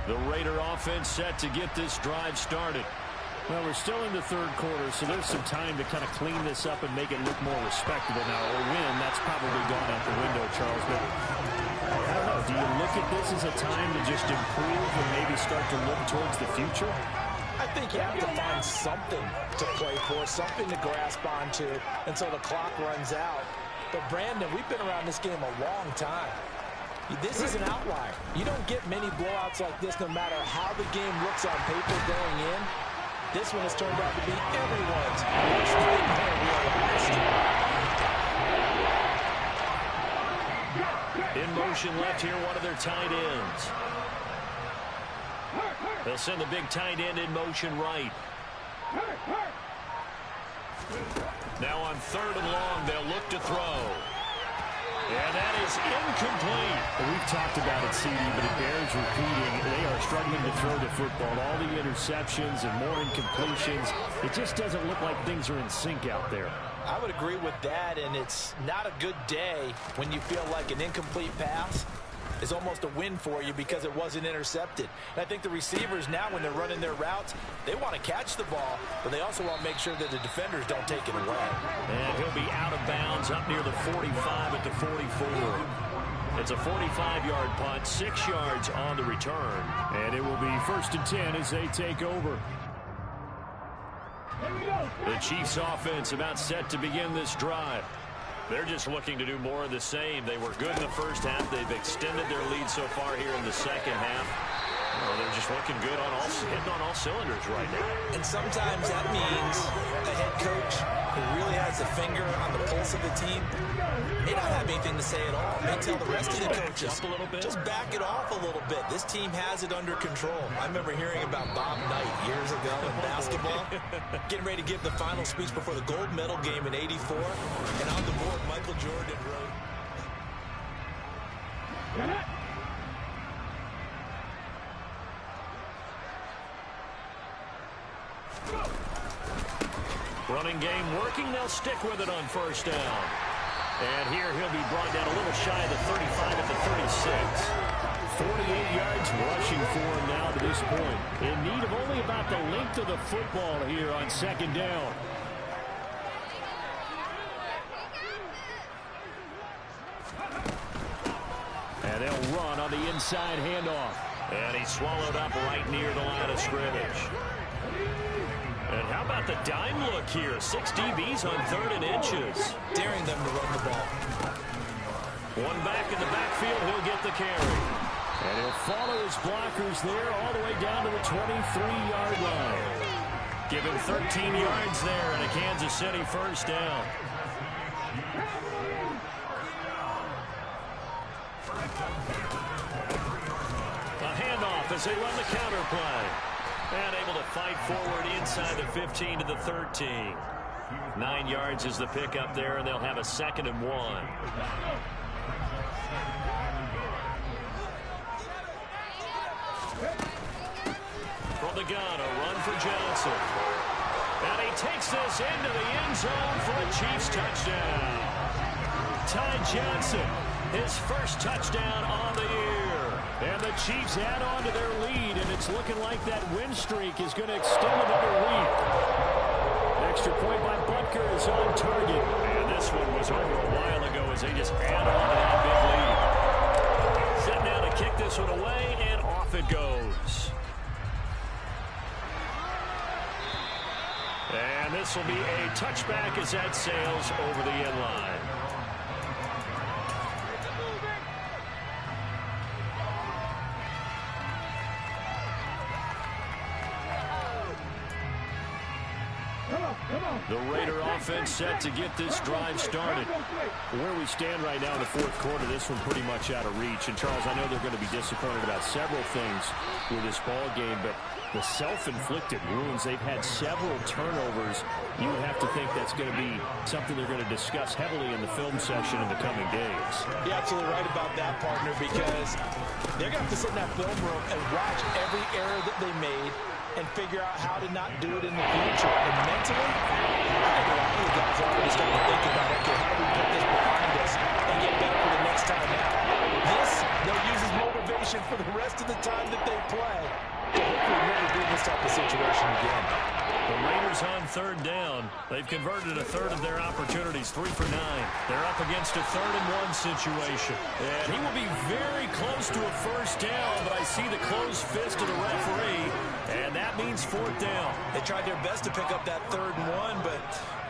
The Raider offense set to get this drive started. Well, we're still in the 3rd quarter, so there's some time to kind of clean this up and make it look more respectable. Now, a win, that's probably gone out the window, Charles. But I don't know. Do you look at this as a time to just improve and maybe start to look towards the future? I think you have to find something to play for, something to grasp onto until the clock runs out. But, Brandon, we've been around this game a long time. This is an outlier. You don't get many blowouts like this no matter how the game looks on paper going in. This one has turned out to be everyone's worst nightmare realized. In motion left here, one of their tight ends. They'll send the big tight end in motion right. Now on 3rd and long, they'll look to throw. And that is incomplete. We've talked about it, CD, but it bears repeating. They are struggling to throw the football. All the interceptions and more incompletions. It just doesn't look like things are in sync out there. I would agree with that, and it's not a good day when you feel like an incomplete pass is almost a win for you because it wasn't intercepted. And I think the receivers now, when they're running their routes, they want to catch the ball, but they also want to make sure that the defenders don't take it away. And he'll be out of bounds up near the 45 at the 44. It's a 45-yard punt, 6 yards on the return. And it will be 1st and 10 as they take over. The Chiefs offense about set to begin this drive. They're just looking to do more of the same. They were good in the first half. They've extended their lead so far here in the second half. Well, they're just looking good on hitting on all cylinders right now. And sometimes that means a head coach who really has a finger on the pulse of the team may not have anything to say at all. May tell the rest of the coaches, a little bit. Just back it off a little bit. This team has it under control. I remember hearing about Bob Knight years ago in basketball, getting ready to give the final speech before the gold medal game in '84, and on the board, Michael Jordan wrote, running game working. They'll stick with it on 1st down. And here he'll be brought down a little shy of the 35 at the 36. 48 yards rushing for him now to this point. In need of only about the length of the football here on 2nd down. they'll run on the inside handoff. And he's swallowed up right near the line of scrimmage. And how about the dime look here? 6 DBs on 3rd and inches. Daring them to run the ball. One back in the backfield, he'll get the carry. And he'll follow his blockers there all the way down to the 23-yard line. Give him 13 yards there and a Kansas City first down. A handoff as they run the counter play. And able to fight forward inside the 15 to the 13. 9 yards is the pickup there, and they'll have a 2nd and 1. From the gun, a run for Johnson. And he takes this into the end zone for a Chiefs touchdown. Ty Johnson, his first touchdown on the year. And the Chiefs add on to their lead, and it's looking like that win streak is going to extend another week. Extra point by Butker is on target. And this one was over a while ago as they just add on to that big lead. Set now to kick this one away, and off it goes. And this will be a touchback as that sails over the end line. The Raider offense set to get this drive started. Where we stand right now in the 4th quarter, this one pretty much out of reach. And, Charles, I know they're going to be disappointed about several things with this ball game, but the self-inflicted wounds, they've had several turnovers. You would have to think that's going to be something they're going to discuss heavily in the film session in the coming days. You're absolutely right about that, partner, because they're going to have to sit in that film room and watch every error that they made and figure out how to not do it in the future. And mentally, I think a lot of the guys are already starting to think about, okay, how do we put this behind us and get better for the next time out? This, they'll use as motivation for the rest of the time that they play to hopefully never be in this type of situation again. The Raiders on 3rd down. They've converted a 1/3 of their opportunities, 3 for 9. They're up against a 3rd and 1 situation. And he will be very close to a first down, but I see the closed fist of the referee, and that means 4th down. They tried their best to pick up that 3rd and 1, but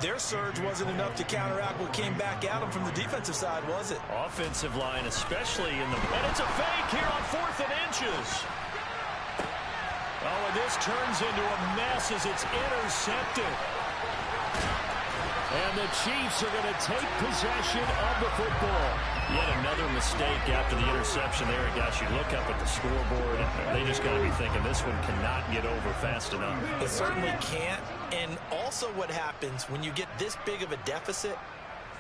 their surge wasn't enough to counteract what came back at them from the defensive side, was it? Offensive line, especially in the... And it's a fake here on 4th and inches. Oh, and this turns into a mess as it's intercepted. And the Chiefs are going to take possession of the football. Yet another mistake after the interception there. Gosh, you look up at the scoreboard, and they just got to be thinking this one cannot get over fast enough. It certainly can't. And also what happens when you get this big of a deficit,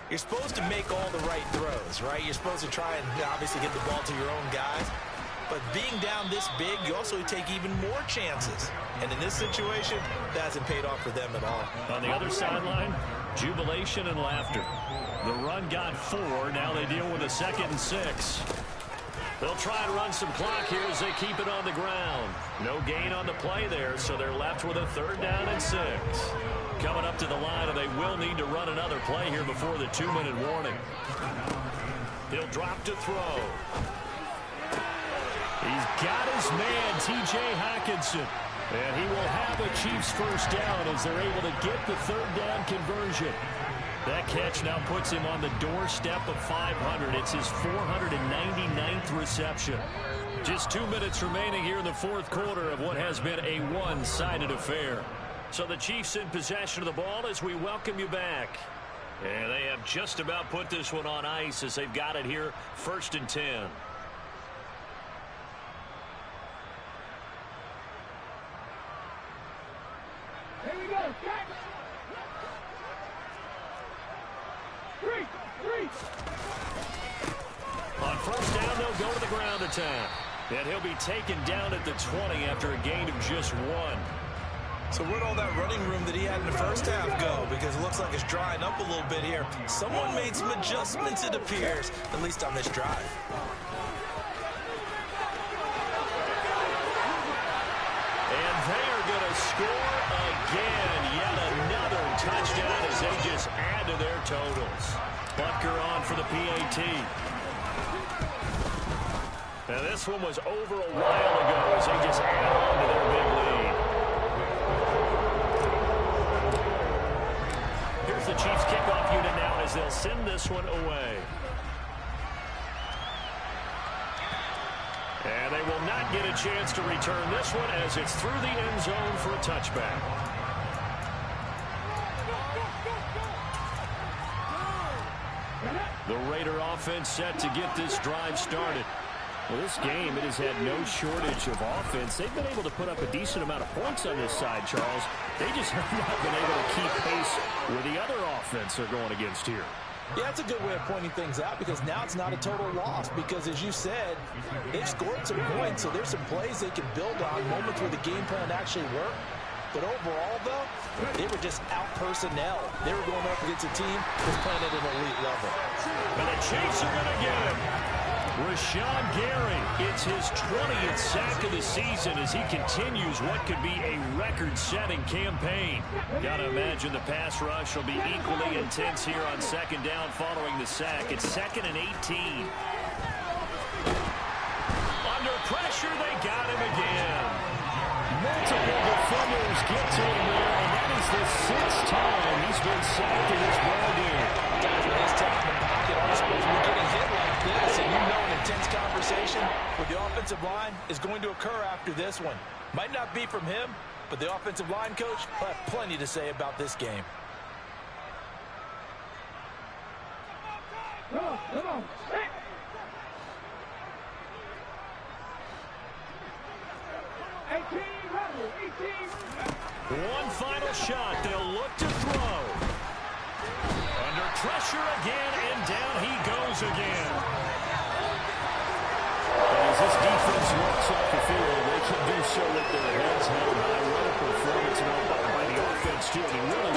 you're supposed to make all the right throws, right? You're supposed to try and obviously get the ball to your own guys. But being down this big, you also take even more chances. And in this situation, that hasn't paid off for them at all. On the other sideline, jubilation and laughter. The run got 4. Now they deal with a 2nd and 6. They'll try and run some clock here as they keep it on the ground. No gain on the play there, so they're left with a 3rd down and 6. Coming up to the line, and they will need to run another play here before the 2-minute warning. He'll drop to throw. He's got his man, T.J. Hockenson. And he will have a Chiefs first down as they're able to get the 3rd down conversion. That catch now puts him on the doorstep of 500. It's his 499th reception. Just 2 minutes remaining here in the 4th quarter of what has been a one-sided affair. So the Chiefs in possession of the ball as we welcome you back. And they have just about put this one on ice as they've got it here, 1st and 10. Here we go, catch! Three! On 1st down, they'll go to the ground attack. And he'll be taken down at the 20 after a gain of just 1. So where'd all that running room that he had in the first half go? Because it looks like it's drying up a little bit here. Someone made some adjustments, it appears, at least on this drive. And they are going to score again. Yet another touchdown as they just add to their totals. Butker on for the PAT. And this one was over a while ago as they just add on to their big lead. Here's the Chiefs kickoff unit now as they'll send this one away. And they will not get a chance to return this one as it's through the end zone for a touchback. The Raider offense set to get this drive started. Well, this game, it has had no shortage of offense. They've been able to put up a decent amount of points on this side, Charles. They just have not been able to keep pace with the other offense they're going against here. Yeah, that's a good way of pointing things out because now it's not a total loss because, as you said, they've scored some points, so there's some plays they can build on, moments where the game plan actually worked. But overall, though, they were just out personnel. They were going up against a team that's playing at an elite level. And the Chiefs are going to get him. Rashawn Gary, it's his 20th sack of the season as he continues what could be a record-setting campaign. Got to imagine the pass rush will be equally intense here on second down following the sack. It's 2nd and 18. Under pressure, they got him again. Multiple defenders get to him there, and that is the 6th time he's been sacked in this ballgame. Guys with his talent in the pocket aren't supposed to be getting hit like this, and you know an intense conversation with the offensive line is going to occur after this one. Might not be from him, but the offensive line coach will have plenty to say about this game. Come on. One final shot. They'll look to throw. Under pressure again, and down he goes again. And as this defense walks off the field, they can do so with their heads held high. What a performance by the offense, too. I mean, really